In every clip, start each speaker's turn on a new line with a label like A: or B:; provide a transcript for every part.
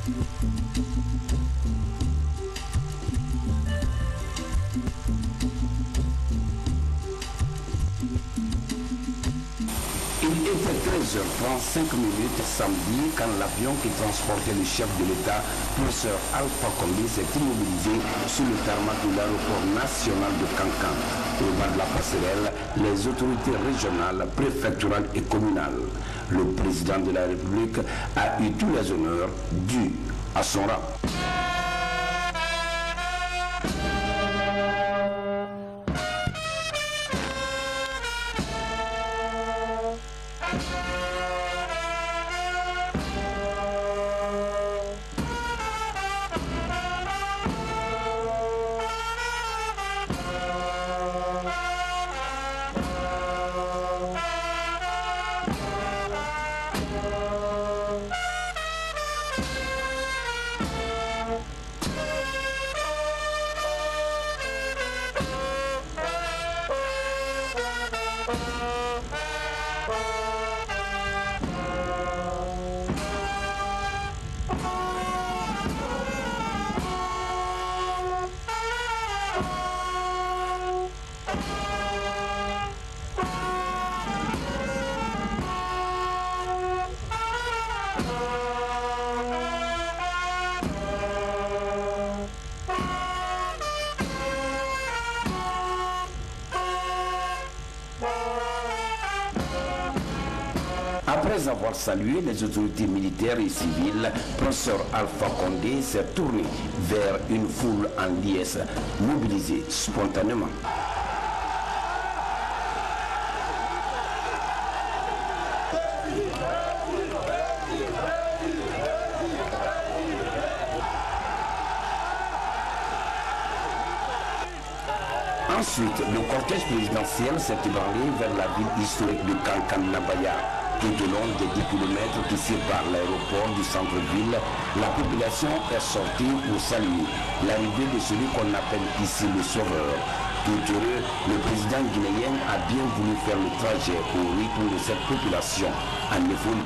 A: Il était 13h35 samedi quand l'avion qui transportait le chef de l'État, professeur Alpha Condé, s'est immobilisé sur le tarmac de l'aéroport national de Cancan. Au bas de la passerelle, les autorités régionales, préfectorales et communales. Le président de la République a eu tous les honneurs dus à son rang. Après avoir salué les autorités militaires et civiles, professeur Alpha Condé s'est tourné vers une foule en liesse, mobilisée spontanément. Ensuite, le cortège présidentiel s'est ébranlé vers la ville historique de Kankan-Nabaya. Tout au long des 10 km qui séparent l'aéroport du centre-ville, la population est sortie pour saluer l'arrivée de celui qu'on appelle ici le sauveur. Tout heureux, le président guinéen a bien voulu faire le trajet au rythme de cette population en euphorie.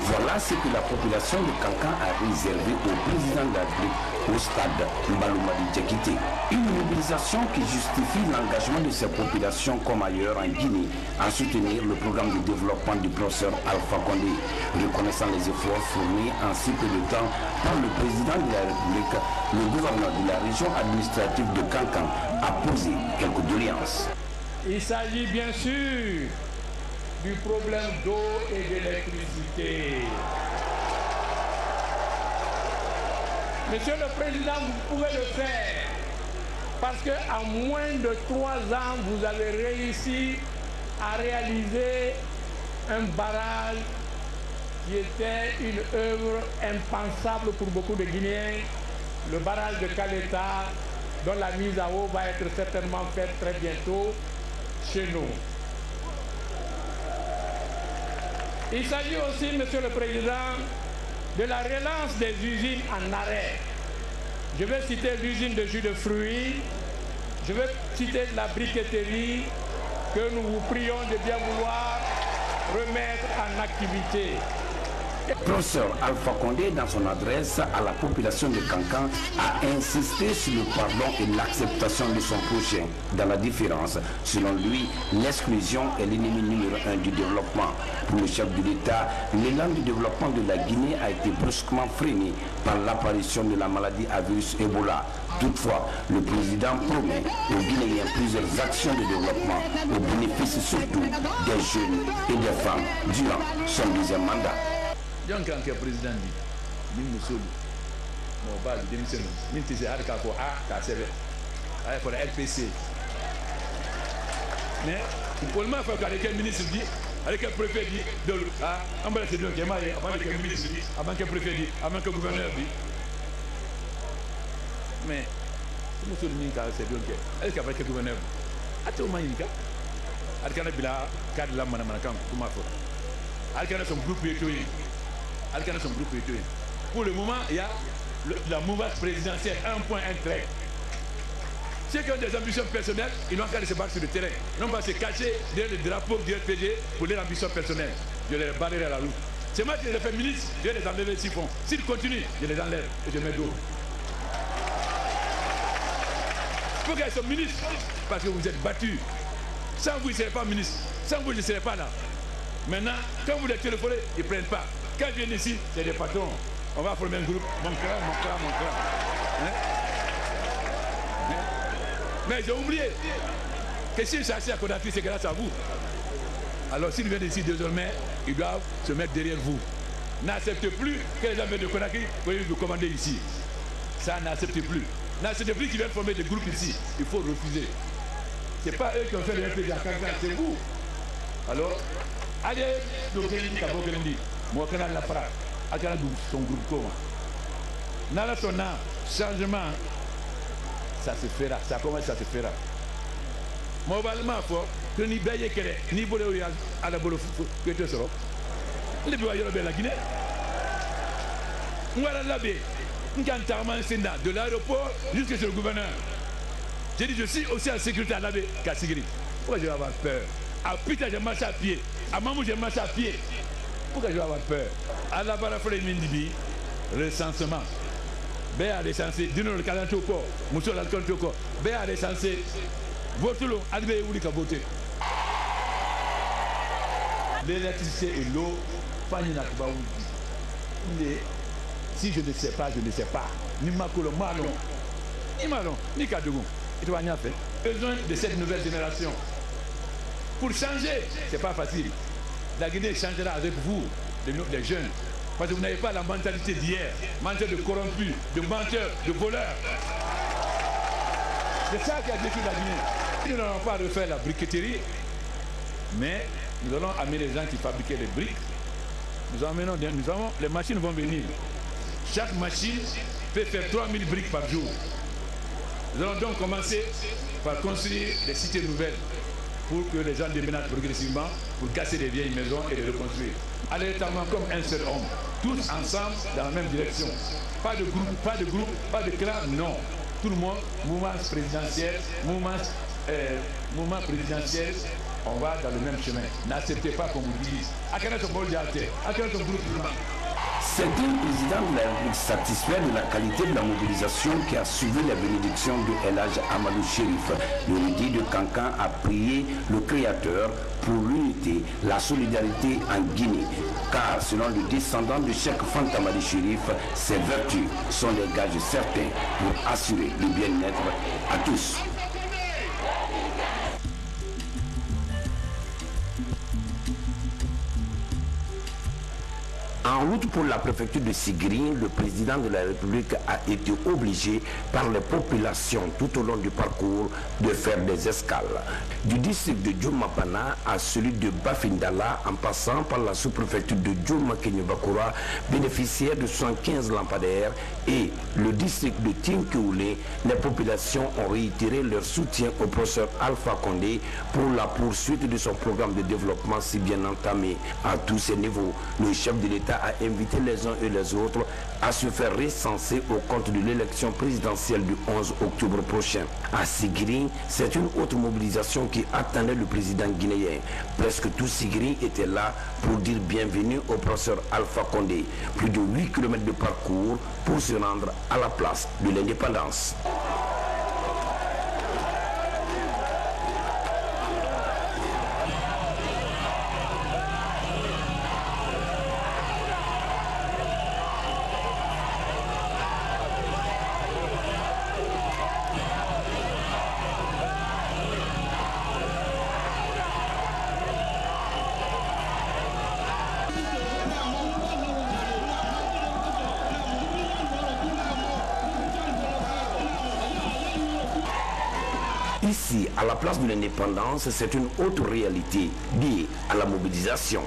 A: Voilà ce que la population de Kankan a réservé au président de la République au stade Mbaloumadi Djekité. Une mobilisation qui justifie l'engagement de ces populations comme ailleurs en Guinée à soutenir le programme de développement du professeur Alpha Condé, reconnaissant les efforts fournis en si peu de temps par le président de la République. Le gouverneur de la région administrative de Kankan a posé quelques doléances.
B: Il s'agit bien sûr du problème d'eau et d'électricité. Monsieur le Président, vous pouvez le faire parce qu'en moins de 3 ans, vous avez réussi à réaliser un barrage qui était une œuvre impensable pour beaucoup de Guinéens, le barrage de Caleta, dont la mise à eau va être certainement faite très bientôt chez nous. Il s'agit aussi, Monsieur le Président, de la relance des usines en arrêt. Je vais citer l'usine de jus de fruits, je vais citer la briqueterie que nous vous prions de bien vouloir remettre en activité.
A: Le professeur Alpha Condé, dans son adresse à la population de Kankan, a insisté sur le pardon et l'acceptation de son prochain dans la différence. Selon lui, l'exclusion est l'ennemi numéro 1 du développement. Pour le chef de l'État, l'élan du développement de la Guinée a été brusquement freiné par l'apparition de la maladie à virus Ebola. Toutefois, le président promet aux Guinéens plusieurs actions de développement au bénéfice surtout des jeunes et des femmes durant son 2e mandat.
C: Yon kan ke président dit, min musolu, mon bas de démission, min tise a ka ko a ka sebe, a pour la RPC. Mais pour le moment, il faut que le ministre dit, avec le préfet dit, on va laisser donc avant que le ministre dit, avant que le préfet dit, avant que le gouverneur dit. Mais si nous sommes minka c'est donc est-ce qu'avec le gouverneur, à tout moment il y a alkana bila cadre la mana kan kuma fo alkana son groupe étoilé. Pour le moment, il y a la mouvance présidentielle, un point, un trait. Ceux qui ont des ambitions personnelles, ils n'ont qu'à se battre sur le terrain. Non pas se cacher derrière le drapeau du RPG pour leurs ambitions personnelles. Je les barrerai à la route. C'est moi qui les fais ministre, je vais les enlever s'ils font. S'ils continuent, je les enlève et je mets d'eau. Pour qu'ils soient ministres, parce que vous êtes battus. Sans vous, ils ne seraient pas ministres. Sans vous, ils ne seraient pas là. Maintenant, quand vous les téléphonez, ils ne prennent pas. Quand ils viennent ici, c'est des patrons. On va former un groupe. Mon clan. Hein? Mais j'ai oublié que s'ils sont assis à Conakry, c'est grâce à vous. Alors s'ils viennent ici désormais, ils doivent se mettre derrière vous. N'acceptez plus que les gens viennent de Conakry, vous commander ici. Ça n'accepte plus. N'acceptez plus qu'ils viennent former des groupes ici. Il faut refuser. Ce n'est pas eux qui ont fait le RPG à Kankan, c'est vous. Alors, allez, donc, moi, quand on la frappe, à son groupe comment dans son changement, ça se fera. Ça commence à se fera. Moi, que ni baye kere, ni bolo à la bolo que tu seras. Les bois de la Guinée. Moi, la baie, de l'aéroport jusqu'à chez le gouverneur. J'ai dit, je suis aussi en sécurité à la baie Kassigiri. Pourquoi je vais avoir peur? À Pita, j'ai marché à pied. À Mamou, j'ai marché à pied. Pourquoi je vais avoir peur? À la Barafole Mindibi, recensement. Béa recensé, dis-nous le calendrier au corps, monsieur l'alcool au corps. Béa recensé, vote-le, allez où il a voté. L'électricité et l'eau, si je ne sais pas, je ne sais pas. Ni Makolo, Malon, ni Malon, ni Kadougou. Et tu vas rien faire. Besoin de cette nouvelle génération. Pour changer, ce n'est pas facile. La Guinée changera avec vous, les jeunes. Parce que vous n'avez pas la mentalité d'hier. Mentalité de corrompus, de menteurs, de voleurs. C'est ça qui a détruit la Guinée. Nous n'allons pas refaire la briqueterie, mais nous allons amener les gens qui fabriquaient les briques. Les machines vont venir. Chaque machine peut faire 3000 briques par jour. Nous allons donc commencer par construire des cités nouvelles pour que les gens déménagent progressivement, pour casser les vieilles maisons et les reconstruire. Allègrement comme un seul homme, tous ensemble dans la même direction. Pas de groupe, pas de clan, non. Tout le monde, mouvement présidentiel, on va dans le même chemin. N'acceptez pas qu'on vous dise.
A: C'est un président de la République satisfait de la qualité de la mobilisation qui a suivi la bénédiction de El Hadj Amadou Chérif. L'unité de Kankan a prié le Créateur pour l'unité, la solidarité en Guinée. Car selon le descendant de Cheikh Fanta Madi Chérif, ces vertus sont des gages certains pour assurer le bien-être à tous. En route pour la préfecture de Sigiri, le président de la République a été obligé par les populations tout au long du parcours de faire des escales. Du district de Djomapana à celui de Bafindala, en passant par la sous-préfecture de Djoma-Kenyobakura, bénéficiaire de 75 lampadaires, et le district de Tinkeoulé, les populations ont réitéré leur soutien au professeur Alpha Condé pour la poursuite de son programme de développement si bien entamé. À tous ces niveaux, le chef de l'État a invité les uns et les autres à se faire recenser au compte de l'élection présidentielle du 11 octobre prochain. À Sigiri, c'est une autre mobilisation qui attendait le président guinéen. Presque tout Sigiri était là pour dire bienvenue au professeur Alpha Condé. Plus de 8 km de parcours pour se rendre à la place de l'indépendance. Ici, à la place de l'indépendance, c'est une autre réalité liée à la mobilisation.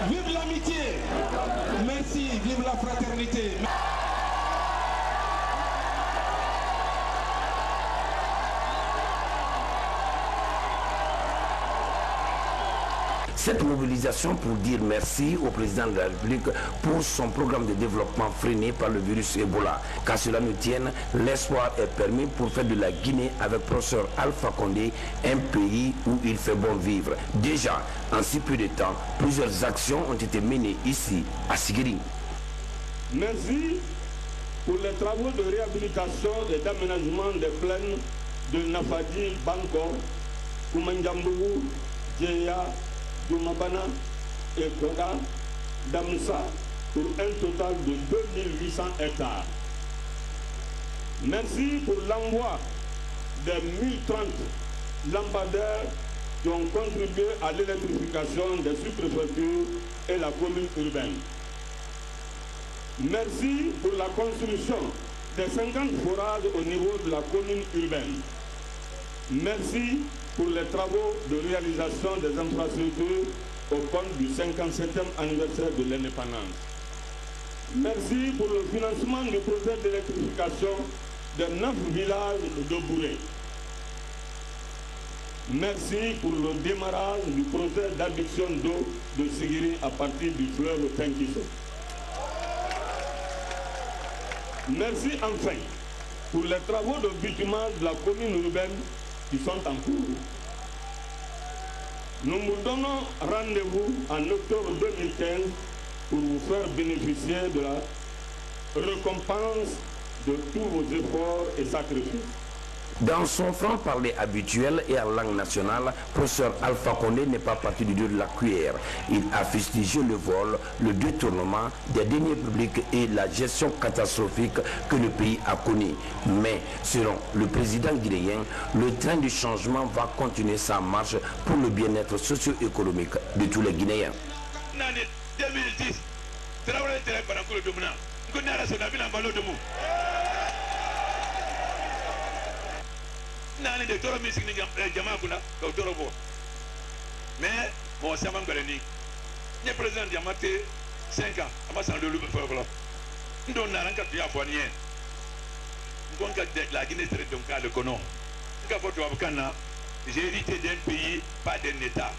D: Vive l'amitié. Merci, vive la fraternité.
A: Cette mobilisation pour dire merci au président de la République pour son programme de développement freiné par le virus Ebola. Qu'à cela nous tienne, l'espoir est permis pour faire de la Guinée avec professeur Alpha Condé un pays où il fait bon vivre. Déjà, en si peu de temps, plusieurs actions ont été menées ici, à Sigiri.
E: Merci pour les travaux de réhabilitation et d'aménagement des plaines de Nafadi, Banko, Koumanjambougou, Djeya, Djomapana et Koda, Damsa, pour un total de 2800 hectares. Merci pour l'envoi des 1030 lampadaires qui ont contribué à l'électrification des sous-préfectures et la commune urbaine. Merci pour la construction des 50 forages au niveau de la commune urbaine. Merci pour les travaux de réalisation des infrastructures au compte du 57e anniversaire de l'indépendance. Merci pour le financement du projet d'électrification de 9 villages de Bouré. Merci pour le démarrage du projet d'adduction d'eau de Sigiri à partir du fleuve Tenkiso. Merci enfin pour les travaux de bitumage de la commune urbaine qui sont en cours. Nous vous donnons rendez-vous en octobre 2015 pour vous faire bénéficier de la récompense de tous vos efforts et sacrifices.
A: Dans son franc-parler habituel et en langue nationale, professeur Alpha Condé n'est pas parti du dos de la cuillère. Il a fustigé le vol, le détournement des deniers publics et la gestion catastrophique que le pays a connue. Mais selon le président guinéen, le train du changement va continuer sa marche pour le bien-être socio-économique de tous les Guinéens.
C: L'année 2010, Traoré était pendant que le dominant. Nous connaissons la ville en ballon de mou. Nani de toro musique ni jama kuna ko toro bo. Mais bon ça m'a galani. Le président Diamaté 5 ans, à ma santé le peuple. Nous donnons un cas de Yaponien. Nous avons la Guinée serait donc le conon. Nous avons j'ai hérité d'un pays, pas d'un État.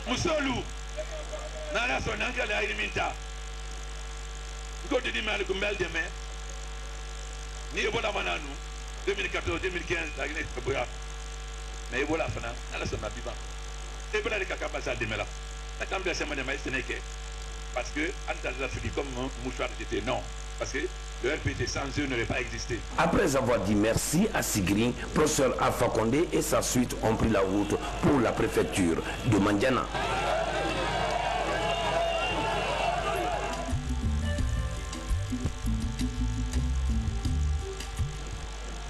C: Moussolou, Nala son angle à Iliminta. Nous avons dit mal comme belle demain. Ni Ebola Mananou, 2014-2015, la Guinée se brûla. Mais Ebola Fana, Nala son habitant. Ebola de Kakabasa Demela. La Cambre de Semaine de Maïs Sénéqué. Parce que, Antalafrique, comme mouchoir, j'étais non. Parce que le RPT sans eux n'aurait pas existé.
A: Après avoir dit merci à Sigri, professeur Alpha Condé et sa suite ont pris la route pour la préfecture de Mandiana.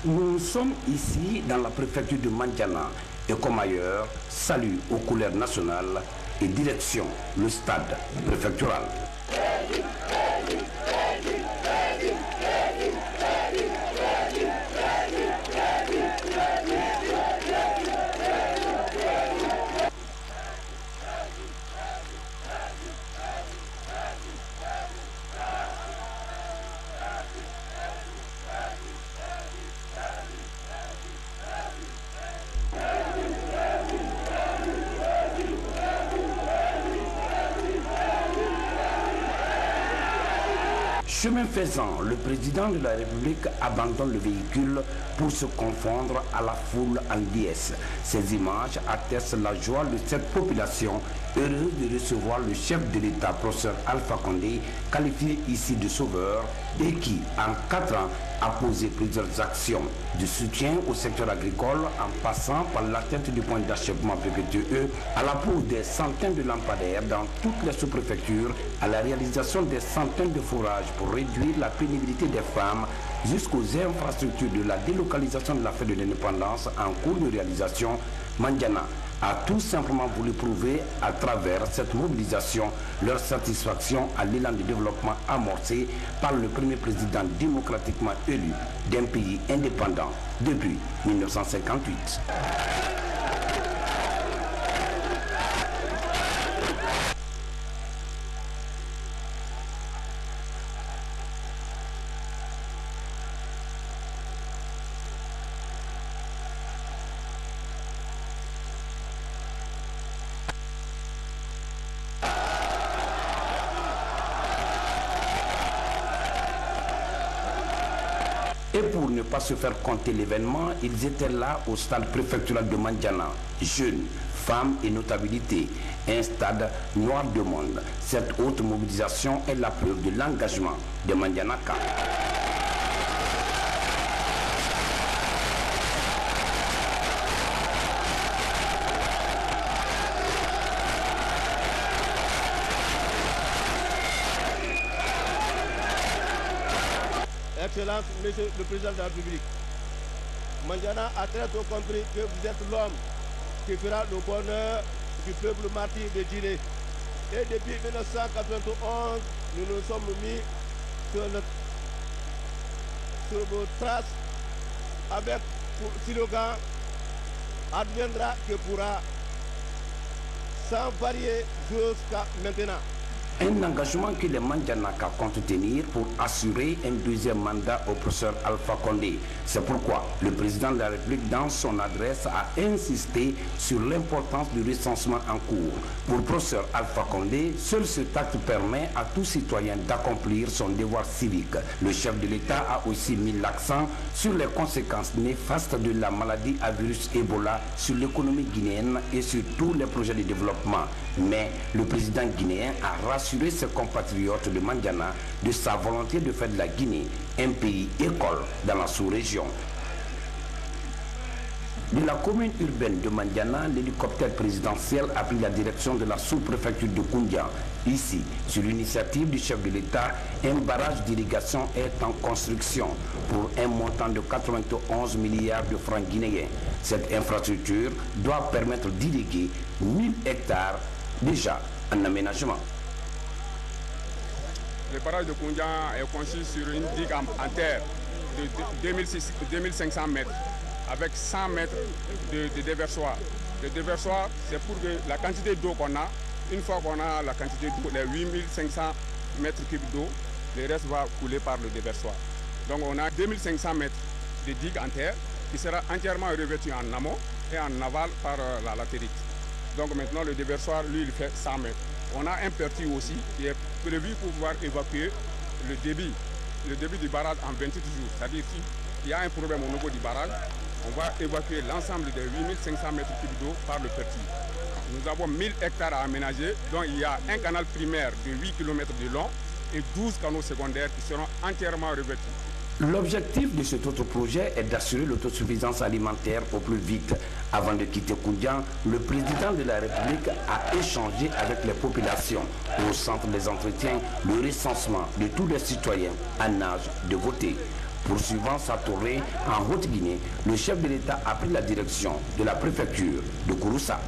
A: Nous sommes ici dans la préfecture de Mandiana et comme ailleurs, salut aux couleurs nationales et direction le stade préfectoral. Chemin faisant, le président de la République abandonne le véhicule pour se confondre à la foule en liesse. Ces images attestent la joie de cette population heureuse de recevoir le chef de l'État, professeur Alpha Condé, qualifié ici de sauveur et qui, en 4 ans, a posé plusieurs actions de soutien au secteur agricole en passant par l'atteinte du point d'achèvement PPTE à la pose des centaines de lampadaires dans toutes les sous-préfectures, à la réalisation des centaines de forages pour réduire la pénibilité des femmes jusqu'aux infrastructures de la délocalisation de la fête de l'indépendance en cours de réalisation. Mandiana a tout simplement voulu prouver à travers cette mobilisation leur satisfaction à l'élan de développement amorcé par le premier président démocratiquement élu d'un pays indépendant depuis 1958. Et pour ne pas se faire compter l'événement, ils étaient là au stade préfectoral de Mandiana. Jeunes, femmes et notabilité. Un stade noir de monde. Cette haute mobilisation est la preuve de l'engagement de Mandianaka.
F: Excellence, Monsieur le Président de la République, Mandiana a très tôt compris que vous êtes l'homme qui fera le bonheur du peuple martyr de Guinée. Et depuis 1991, nous nous sommes mis sur vos traces avec pour slogan « Adviendra que pourra » sans varier jusqu'à maintenant.
A: Un engagement que les Mandianaka comptent tenir pour assurer un deuxième mandat au professeur Alpha Condé. C'est pourquoi le président de la République, dans son adresse, a insisté sur l'importance du recensement en cours. Pour le professeur Alpha Condé, seul cet acte permet à tout citoyen d'accomplir son devoir civique. Le chef de l'État a aussi mis l'accent sur les conséquences néfastes de la maladie à virus Ebola sur l'économie guinéenne et sur tous les projets de développement. Mais le président guinéen a rassuré ses compatriotes de Mandiana de sa volonté de faire de la Guinée un pays école dans la sous-région. De la commune urbaine de Mandiana, l'hélicoptère présidentiel a pris la direction de la sous-préfecture de Koundia. Ici, sur l'initiative du chef de l'État, un barrage d'irrigation est en construction pour un montant de 91 milliards de francs guinéens. Cette infrastructure doit permettre d'irriguer 1000 hectares déjà en aménagement.
G: Le barrage de Koundian est conçu sur une digue en terre de 2500 mètres avec 100 mètres de déversoir. Le déversoir, c'est pour que la quantité d'eau qu'on a, une fois qu'on a la quantité d'eau, les 8500 mètres cubes d'eau, le reste va couler par le déversoir. Donc on a 2500 mètres de digue en terre qui sera entièrement revêtu en amont et en aval par la latérite. Donc maintenant le déversoir, lui, il fait 100 mètres. On a un pertil aussi qui est prévu pour pouvoir évacuer le débit du barrage en 28 jours. C'est-à-dire s'il y a un problème au niveau du barrage, on va évacuer l'ensemble des 8500 mètres cubes d'eau par le pertil. Nous avons 1000 hectares à aménager, dont il y a un canal primaire de 8 km de long et 12 canaux secondaires qui seront entièrement revêtus.
A: L'objectif de cet autre projet est d'assurer l'autosuffisance alimentaire au plus vite. Avant de quitter Koundian, le président de la République a échangé avec les populations. Au centre des entretiens, le recensement de tous les citoyens en âge de voter. Poursuivant sa tournée en Haute-Guinée, le chef de l'État a pris la direction de la préfecture de Kouroussa.